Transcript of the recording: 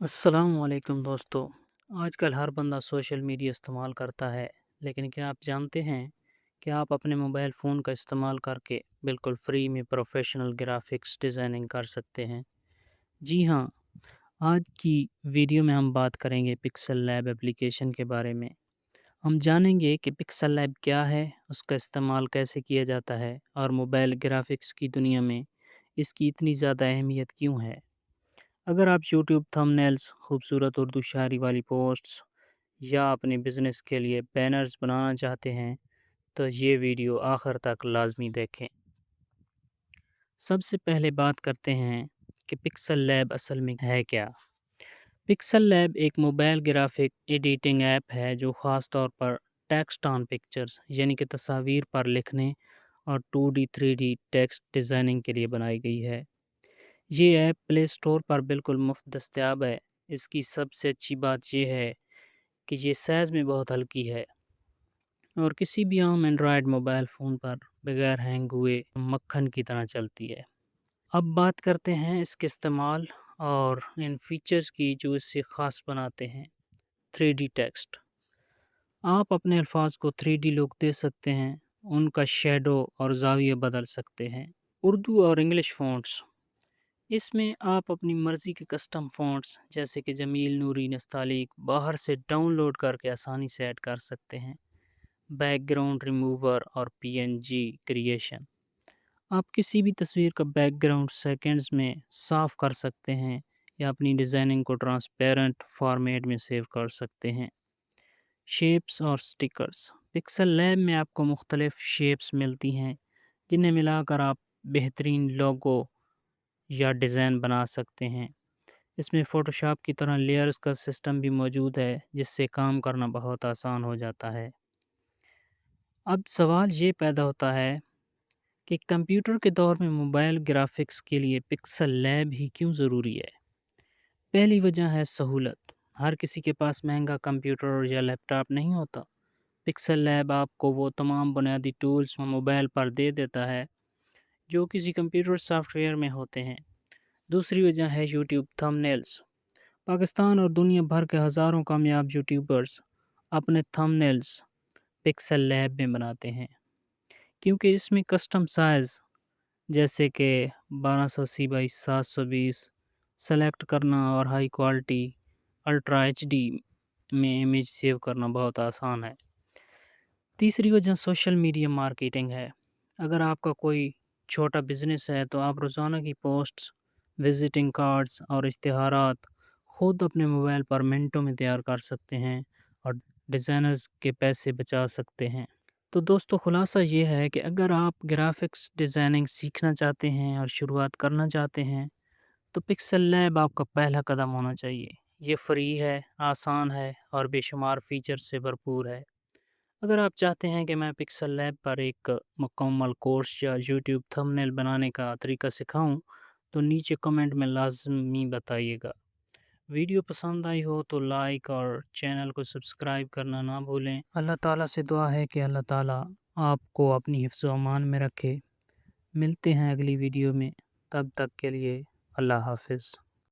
السلام علیکم دوستو۔ آج کل ہر بندہ سوشل میڈیا استعمال کرتا ہے، لیکن کیا آپ جانتے ہیں کہ آپ اپنے موبائل فون کا استعمال کر کے بالکل فری میں پروفیشنل گرافکس ڈیزائننگ کر سکتے ہیں؟ جی ہاں، آج کی ویڈیو میں ہم بات کریں گے پکسل لیب ایپلیکیشن کے بارے میں۔ ہم جانیں گے کہ پکسل لیب کیا ہے، اس کا استعمال کیسے کیا جاتا ہے، اور موبائل گرافکس کی دنیا میں اس کی اتنی زیادہ اہمیت کیوں ہے۔ اگر آپ یوٹیوب تھمبنیلز، خوبصورت اردو شاعری والی پوسٹس یا اپنے بزنس کے لیے بینرز بنانا چاہتے ہیں تو یہ ویڈیو آخر تک لازمی دیکھیں۔ سب سے پہلے بات کرتے ہیں کہ پکسل لیب اصل میں ہے کیا۔ پکسل لیب ایک موبائل گرافک ایڈیٹنگ ایپ ہے جو خاص طور پر ٹیکسٹ آن پکچرز یعنی کہ تصاویر پر لکھنے اور 2D 3D ٹیکسٹ ڈیزائننگ کے لیے بنائی گئی ہے۔ یہ ایپ پلے اسٹور پر بالکل مفت دستیاب ہے۔ اس کی سب سے اچھی بات یہ ہے کہ یہ سائز میں بہت ہلکی ہے اور کسی بھی عام اینڈرائڈ موبائل فون پر بغیر ہینگ ہوئے مکھن کی طرح چلتی ہے۔ اب بات کرتے ہیں اس کے استعمال اور ان فیچرز کی جو اس سے خاص بناتے ہیں۔ 3D ٹیکسٹ، آپ اپنے الفاظ کو 3D لک دے سکتے ہیں، ان کا شیڈو اور زاویہ بدل سکتے ہیں۔ اردو اور انگلش فونٹس، اس میں آپ اپنی مرضی کے کسٹم فونٹس جیسے کہ جمیل، نوری، نستعلیق باہر سے ڈاؤن لوڈ کر کے آسانی سے ایڈ کر سکتے ہیں۔ بیک گراؤنڈ ریموور اور PNG کریشن، آپ کسی بھی تصویر کا بیک گراؤنڈ سیکنڈز میں صاف کر سکتے ہیں یا اپنی ڈیزائننگ کو ٹرانسپیرنٹ فارمیٹ میں سیو کر سکتے ہیں۔ شیپس اور سٹیکرز، پکسل لیب میں آپ کو مختلف شیپس ملتی ہیں جنہیں ملا کر آپ بہترین لوگو یا ڈیزائن بنا سکتے ہیں۔ اس میں فوٹوشاپ کی طرح لیئرز کا سسٹم بھی موجود ہے جس سے کام کرنا بہت آسان ہو جاتا ہے۔ اب سوال یہ پیدا ہوتا ہے کہ کمپیوٹر کے دور میں موبائل گرافکس کے لیے پکسل لیب ہی کیوں ضروری ہے؟ پہلی وجہ ہے سہولت۔ ہر کسی کے پاس مہنگا کمپیوٹر یا لیپ ٹاپ نہیں ہوتا۔ پکسل لیب آپ کو وہ تمام بنیادی ٹولز موبائل پر دے دیتا ہے جو کسی کمپیوٹر سافٹ ویئر میں ہوتے ہیں۔ دوسری وجہ ہے یوٹیوب تھمبنیلز۔ پاکستان اور دنیا بھر کے ہزاروں کامیاب یوٹیوبرز اپنے تھمبنیلز پکسل لیب میں بناتے ہیں کیونکہ اس میں کسٹم سائز جیسے کہ 1280 بائی 720 سلیکٹ کرنا اور ہائی کوالٹی الٹرا HD میں امیج سیو کرنا بہت آسان ہے۔ تیسری وجہ سوشل میڈیا مارکیٹنگ ہے۔ اگر آپ کا کوئی چھوٹا بزنس ہے تو آپ روزانہ کی پوسٹس، وزٹنگ کارڈز اور اشتہارات خود اپنے موبائل پر منٹوں میں تیار کر سکتے ہیں اور ڈیزائنرز کے پیسے بچا سکتے ہیں۔ تو دوستو، خلاصہ یہ ہے کہ اگر آپ گرافکس ڈیزائننگ سیکھنا چاہتے ہیں اور شروعات کرنا چاہتے ہیں تو پکسل لیب آپ کا پہلا قدم ہونا چاہیے۔ یہ فری ہے، آسان ہے اور بے شمار فیچر سے بھرپور ہے۔ اگر آپ چاہتے ہیں کہ میں پکسل لیب پر ایک مکمل کورس یا یوٹیوب تھمبنیل بنانے کا طریقہ سکھاؤں تو نیچے کمنٹ میں لازمی بتائیے گا۔ ویڈیو پسند آئی ہو تو لائک اور چینل کو سبسکرائب کرنا نہ بھولیں۔ اللہ تعالیٰ سے دعا ہے کہ اللہ تعالیٰ آپ کو اپنی حفظ و امان میں رکھے۔ ملتے ہیں اگلی ویڈیو میں، تب تک کے لیے اللہ حافظ۔